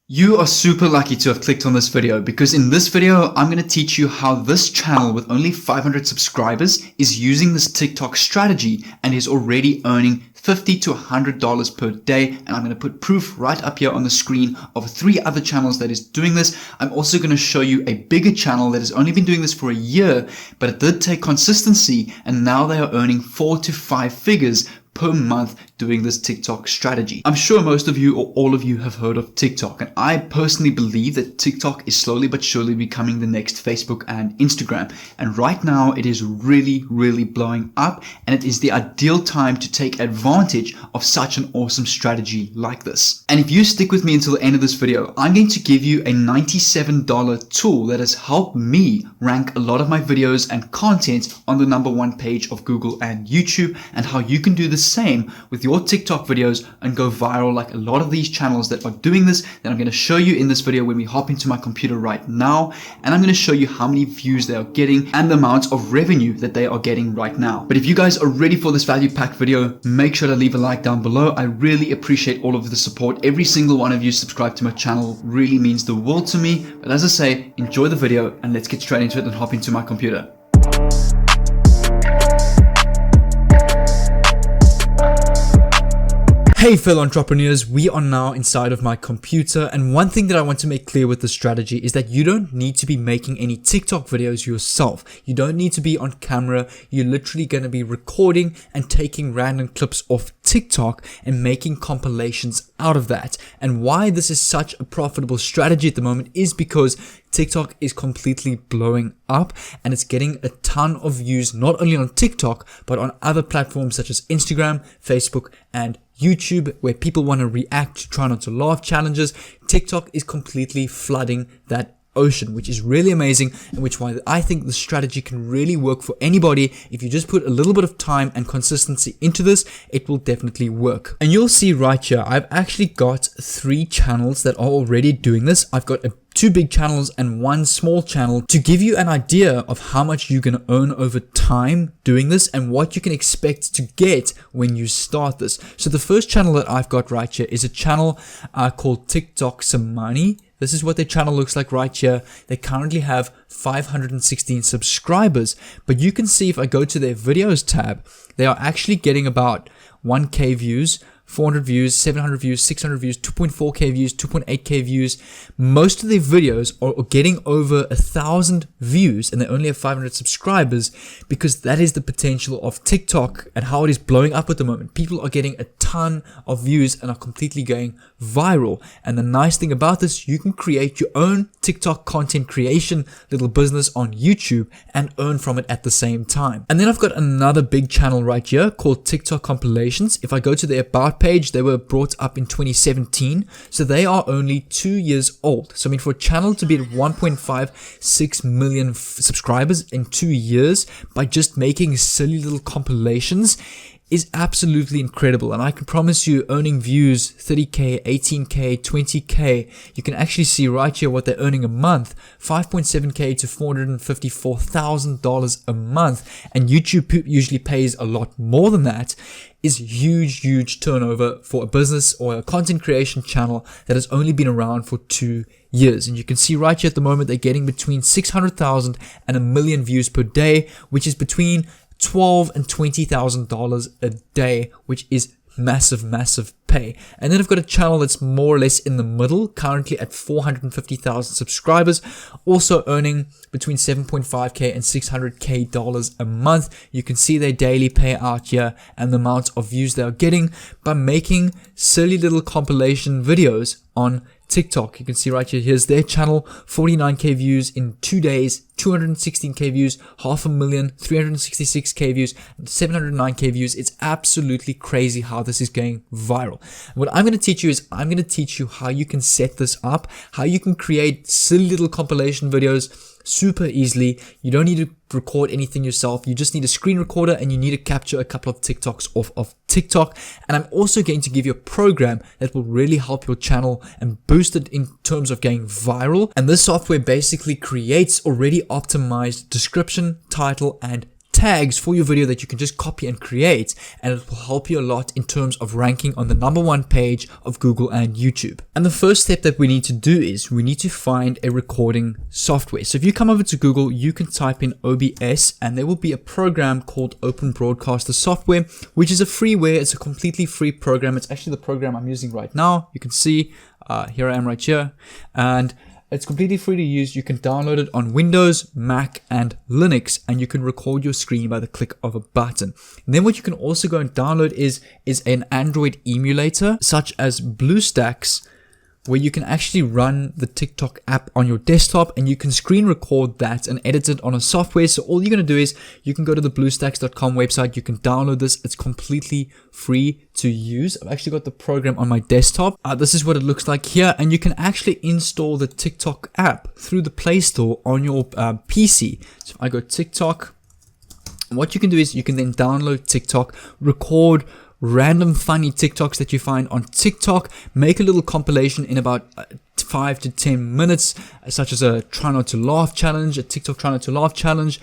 You are super lucky to have clicked on this video because in this video, I'm going to teach you how this channel with only 500 subscribers is using this TikTok strategy and is already earning $50 to $100 per day. And I'm going to put proof right up here on the screen of 3 other channels that is doing this. I'm also going to show you a bigger channel that has only been doing this for a year, but it did take consistency and now they are earning 4 to 5 figures per month doing this TikTok strategy. I'm sure most of you or all of you have heard of TikTok, and I personally believe that TikTok is slowly but surely becoming the next Facebook and Instagram. And right now it is really blowing up, and it is the ideal time to take advantage of such an awesome strategy like this. And if you stick with me until the end of this video, I'm going to give you a $97 tool that has helped me rank a lot of my videos and content on the #1 page of Google and YouTube, and how you can do the same with your TikTok videos and go viral like a lot of these channels that are doing this, that I'm going to show you in this video when we hop into my computer right now. And I'm going to show you how many views they are getting and the amount of revenue that they are getting right now. But if you guys are ready for this value packed video, make sure to leave a like down below. I really appreciate all of the support. Every single one of you subscribed to my channel really means the world to me. But as I say, enjoy the video and let's get straight into it and hop into my computer. Hey fellow entrepreneurs, we are now inside of my computer, and one thing that I want to make clear with this strategy is that you don't need to be making any TikTok videos yourself. You don't need to be on camera. You're literally going to be recording and taking random clips off TikTok and making compilations out of that. And why this is such a profitable strategy at the moment is because TikTok is completely blowing up and it's getting a ton of views, not only on TikTok, but on other platforms such as Instagram, Facebook, and YouTube, where people want to react to try not to laugh challenges. TikTok is completely flooding that ocean, which is really amazing, and which why I think the strategy can really work for anybody. If you just put a little bit of time and consistency into this, it will definitely work. And you'll see right here, I've actually got 3 channels that are already doing this. I've got 2 big channels and 1 small channel to give you an idea of how much you're going to earn over time doing this and what you can expect to get when you start this. So the first channel that I've got right here is a channel called TikTok Some Money. This is what their channel looks like right here. They currently have 516 subscribers, but you can see if I go to their videos tab, they are actually getting about 1K views, 400 views, 700 views, 600 views, 2.4K views, 2.8K views. Most of their videos are getting over 1,000 views, and they only have 500 subscribers, because that is the potential of TikTok and how it is blowing up at the moment. People are getting a ton of views and are completely going viral. And the nice thing about this, you can create your own TikTok content creation little business on YouTube and earn from it at the same time. And then I've got another big channel right here called TikTok Compilations. If I go to their About page, they were brought up in 2017, so they are only 2 years old. So I mean, for a channel to be at 1.56 million subscribers in 2 years by just making silly little compilations is absolutely incredible. And I can promise you, earning views 30k, 18k, 20k, you can actually see right here what they're earning a month, 5.7k to $454,000 a month. And YouTube usually pays a lot more than that. Is huge turnover for a business or a content creation channel that has only been around for 2 years. And you can see right here at the moment they're getting between 600,000 and 1 million views per day, which is between $12,000 and $20,000 a day, which is massive pay. And then I've got a channel that's more or less in the middle, currently at 450,000 subscribers, also earning between 7.5k and $600k a month. You can see their daily payout here and the amount of views they are getting by making silly little compilation videos on TikTok. You can see right here, here's their channel, 49k views in 2 days, 216k views, 500,000, 366k views, 709k views. It's absolutely crazy how this is going viral. What I'm going to teach you is I'm going to teach you how you can set this up, how you can create silly little compilation videos super easily. You don't need to record anything yourself. You just need a screen recorder and you need to capture a couple of TikToks off of TikTok. And I'm also going to give you a program that will really help your channel and boost it in terms of going viral. And this software basically creates already optimized description, title, and tags for your video that you can just copy and create, and it will help you a lot in terms of ranking on the #1 page of Google and YouTube. And the first step that we need to do is we need to find a recording software. So if you come over to Google, you can type in OBS, and there will be a program called Open Broadcaster Software, which is a freeware. It's a completely free program. It's actually the program I'm using right now. You can see here I am right here, and it's completely free to use. You can download it on Windows, Mac, and Linux, and you can record your screen by the click of a button. And then what you can also go and download is an Android emulator, such as BlueStacks, where you can actually run the TikTok app on your desktop, and you can screen record that and edit it on a software. So all you're going to do is you can go to the bluestacks.com website. You can download this. It's completely free to use. I've actually got the program on my desktop. This is what it looks like here, and you can actually install the TikTok app through the Play Store on your PC. So if I go TikTok, what you can do is you can then download TikTok, record random funny TikToks that you find on TikTok, make a little compilation in about 5 to 10 minutes, such as a try not to laugh challenge, a TikTok try not to laugh challenge,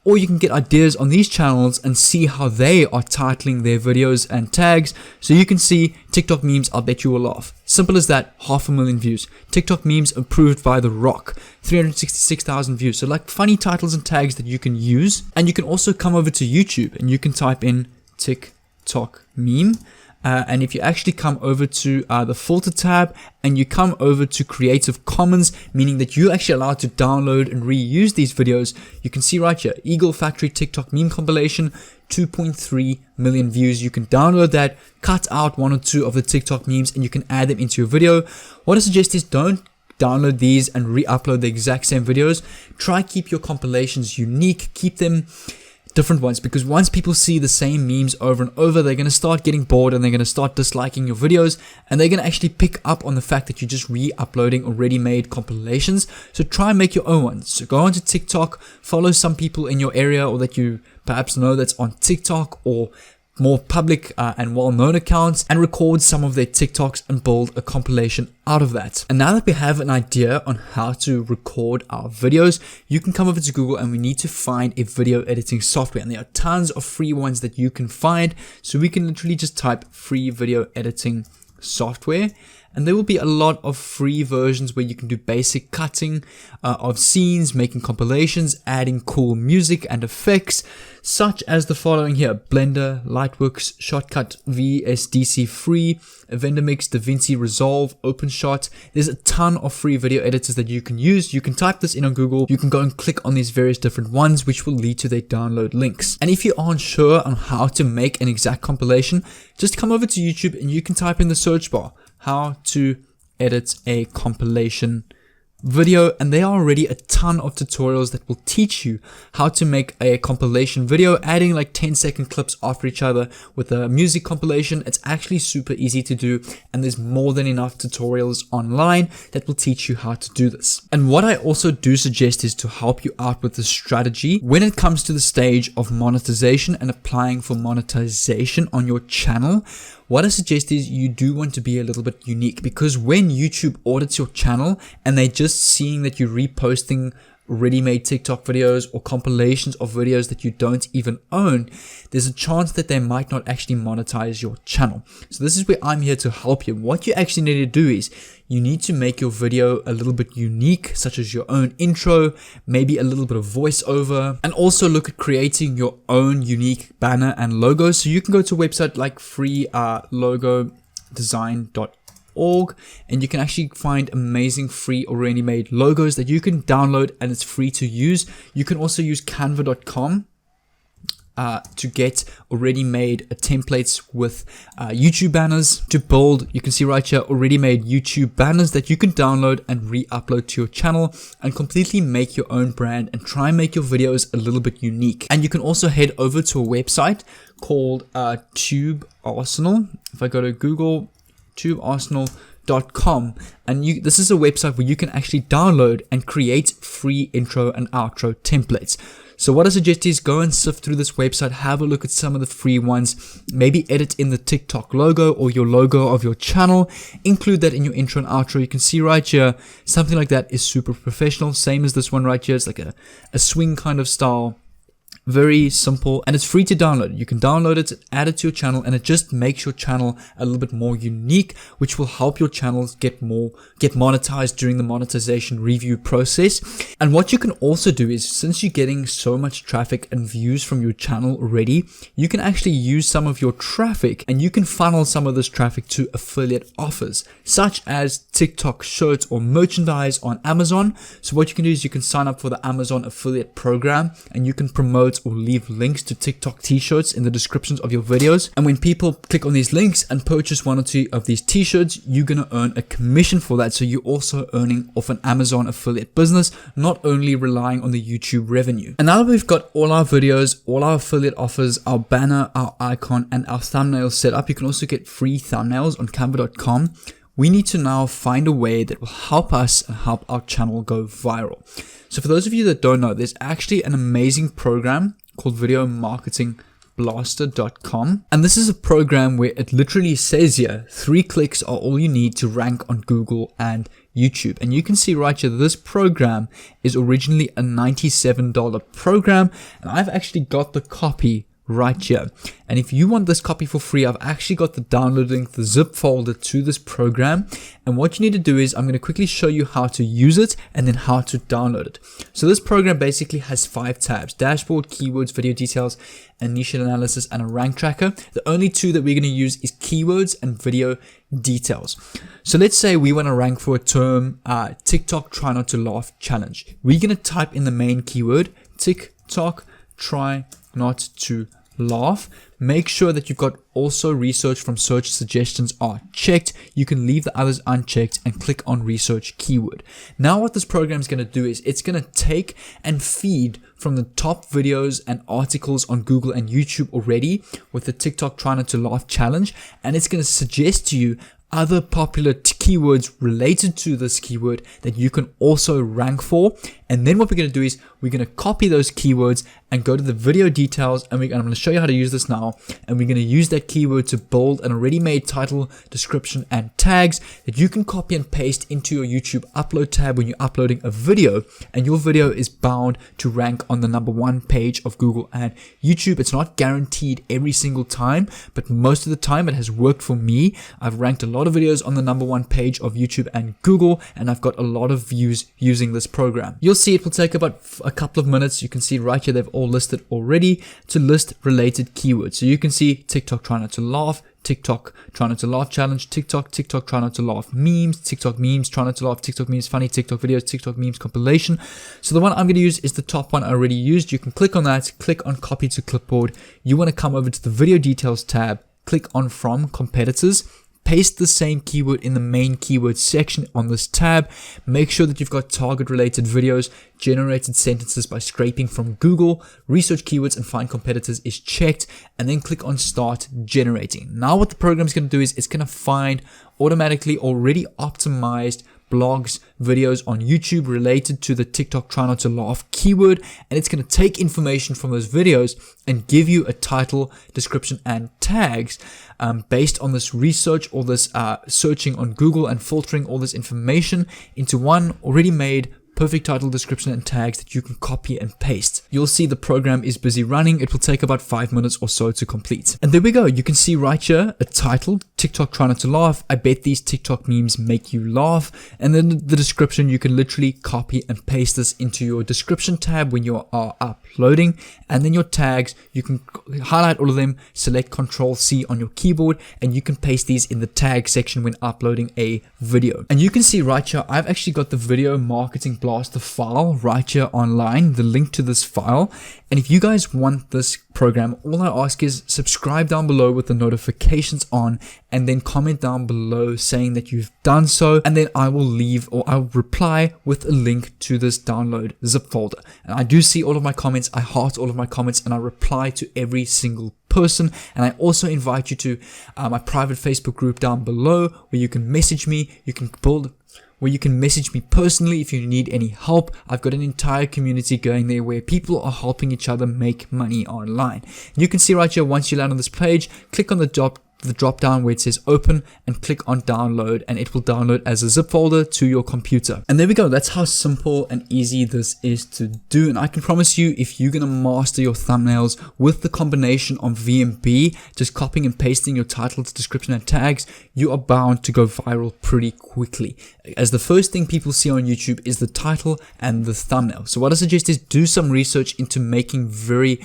or you can get ideas on these channels and see how they are titling their videos and tags. So you can see TikTok memes, I'll bet you will laugh. Simple as that, 500,000 views. TikTok memes approved by The Rock, 366,000 views. So like funny titles and tags that you can use. And you can also come over to YouTube and you can type in TikTok meme, and if you actually come over to the filter tab and you come over to Creative Commons, meaning that you're actually allowed to download and reuse these videos, you can see right here, Eagle Factory TikTok meme compilation, 2.3 million views. You can download that, cut out 1 or 2 of the TikTok memes, and you can add them into your video. What I suggest is don't download these and re-upload the exact same videos. Try keep your compilations unique, keep them different ones, because once people see the same memes over and over, they're going to start getting bored and they're going to start disliking your videos, and they're going to actually pick up on the fact that you're just re-uploading already made compilations. So try and make your own ones. So go onto TikTok, follow some people in your area or that you perhaps know that's on TikTok, or more public and well-known accounts, and record some of their TikToks and build a compilation out of that. And now that we have an idea on how to record our videos, you can come over to Google and we need to find a video editing software, and there are tons of free ones that you can find. So we can literally just type free video editing software, and there will be a lot of free versions where you can do basic cutting of scenes, making compilations, adding cool music and effects, such as the following here: Blender, Lightworks, Shotcut, VSDC Free, Vendormix, DaVinci Resolve, OpenShot. There's a ton of free video editors that you can use. You can type this in on Google. You can go and click on these various different ones, which will lead to their download links. And if you aren't sure on how to make an exact compilation, just come over to YouTube and you can type in the search bar how to edit a compilation video, and there are already a ton of tutorials that will teach you how to make a compilation video, adding like 10-second clips after each other with a music compilation. It's actually super easy to do, and there's more than enough tutorials online that will teach you how to do this. And what I also do suggest is to help you out with the strategy when it comes to the stage of monetization and applying for monetization on your channel. What I suggest is you do want to be a little bit unique, because when YouTube audits your channel and they're just seeing that you're reposting ready-made TikTok videos or compilations of videos that you don't even own, there's a chance that they might not actually monetize your channel. So this is where I'm here to help you. What you actually need to do is you need to make your video a little bit unique, such as your own intro, maybe a little bit of voiceover, and also look at creating your own unique banner and logo. So you can go to a website like freelogodesign.org, and you can actually find amazing free already made logos that you can download, and it's free to use. You can also use canva.com to get already made templates with YouTube banners to build. You can see right here already made YouTube banners that you can download and re-upload to your channel and completely make your own brand and try and make your videos a little bit unique. And you can also head over to a website called Tube Arsenal. If I go to Google, tubearsenal.com, and this is a website where you can actually download and create free intro and outro templates. So what I suggest is go and sift through this website, have a look at some of the free ones, maybe edit in the TikTok logo or your logo of your channel, include that in your intro and outro. You can see right here, something like that is super professional, same as this one right here. It's like a swing kind of style very simple, and it's free to download. You can download it, add it to your channel, and it just makes your channel a little bit more unique, which will help your channels get monetized during the monetization review process. And what you can also do is, since you're getting so much traffic and views from your channel already, you can actually use some of your traffic and you can funnel some of this traffic to affiliate offers, such as TikTok shirts or merchandise on Amazon. So what you can do is you can sign up for the Amazon affiliate program, and you can promote or leave links to TikTok t-shirts in the descriptions of your videos. And when people click on these links and purchase 1 or 2 of these t-shirts, you're going to earn a commission for that. So you're also earning off an Amazon affiliate business, not only relying on the YouTube revenue. And now that we've got all our videos, all our affiliate offers, our banner, our icon, and our thumbnails set up, you can also get free thumbnails on canva.com. We need to now find a way that will help us and help our channel go viral. So for those of you that don't know, there's actually an amazing program called videomarketingblaster.com. And this is a program where it literally says here, 3 clicks are all you need to rank on Google and YouTube. And you can see right here, this program is originally a $97 program. And I've actually got the copy right here. And if you want this copy for free, I've actually got the download link, the zip folder to this program. And what you need to do is I'm going to quickly show you how to use it and then how to download it. So this program basically has 5 tabs: dashboard, keywords, video details, and niche analysis, and a rank tracker. The only 2 that we're going to use is keywords and video details. So let's say we want to rank for a term, TikTok try not to laugh challenge. We're going to type in the main keyword, TikTok try not to laugh. Make sure that you've got also research from search suggestions are checked. You can leave the others unchecked and click on research keyword. Now what this program is going to do is it's going to take and feed from the top videos and articles on Google and YouTube already with the TikTok try not to laugh challenge, and it's going to suggest to you other popular keywords related to this keyword that you can also rank for. And then what we're going to do is we're going to copy those keywords and go to the video details, and I'm going to show you how to use this now. And we're going to use that keyword to build an already made title, description, and tags that you can copy and paste into your YouTube upload tab when you're uploading a video, and your video is bound to rank on the #1 page of Google and YouTube. It's not guaranteed every single time, but most of the time it has worked for me. I've ranked a lot of videos on the #1 page of YouTube and Google, and I've got a lot of views using this program. You'll see it will take about a couple of minutes. You can see right here they've all listed already to list related keywords. So you can see TikTok try not to laugh, TikTok try not to laugh challenge, TikTok try not to laugh memes, TikTok memes try not to laugh, TikTok memes funny, TikTok videos, TikTok memes compilation. So the one I'm going to use is the top one I already used. You can click on that, click on copy to clipboard. You want to come over to the video details tab, click on from competitors, paste the same keyword in the main keyword section on this tab. Make sure that you've got target related videos, generated sentences by scraping from Google, research keywords, and find competitors is checked, and then click on start generating. Now what the program is going to do is it's going to find automatically already optimized blogs, videos on YouTube related to the TikTok try not to laugh keyword, and it's going to take information from those videos and give you a title, description, and tags based on this research or this searching on Google and filtering all this information into one already made perfect title, description, and tags that you can copy and paste. You'll see the program is busy running. It will take about 5 minutes or so to complete. And there we go. You can see right here a title, TikTok try not to laugh. I bet these TikTok memes make you laugh. And then the description, you can literally copy and paste this into your description tab when you are uploading. And then your tags, you can highlight all of them, select Control-C on your keyboard, and you can paste these in the tag section when uploading a video. And you can see right here, I've actually got the video marketing blaster file right here online, the link to this file. And if you guys want this program, all I ask is subscribe down below with the notifications on, and then comment down below saying that you've done so, and then I will leave or I'll reply with a link to this download zip folder. And I do see all of my comments, I heart all of my comments, and I reply to every single person. And I also invite you to my private Facebook group down below where you can message me, where you can message me personally if you need any help. I've got an entire community going there where people are helping each other make money online. You can see right here, once you land on this page, click on the the drop down where it says open and click on download, and it will download as a zip folder to your computer. And there we go. That's how simple and easy this is to do. And I can promise you, if you're going to master your thumbnails with the combination of VMB, just copying and pasting your titles, description, and tags, you are bound to go viral pretty quickly, as the first thing people see on YouTube is the title and the thumbnail. So what I suggest is do some research into making very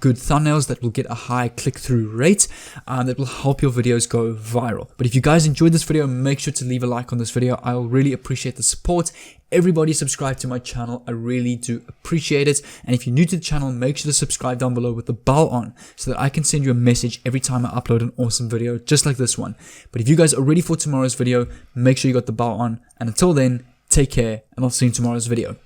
good thumbnails that will get a high click-through rate, that will help your videos go viral. But if you guys enjoyed this video, make sure to leave a like on this video. I'll really appreciate the support. Everybody subscribe to my channel. I really do appreciate it. And if you're new to the channel, make sure to subscribe down below with the bell on so that I can send you a message every time I upload an awesome video just like this one. But if you guys are ready for tomorrow's video, make sure you got the bell on. And until then, take care, and I'll see you in tomorrow's video.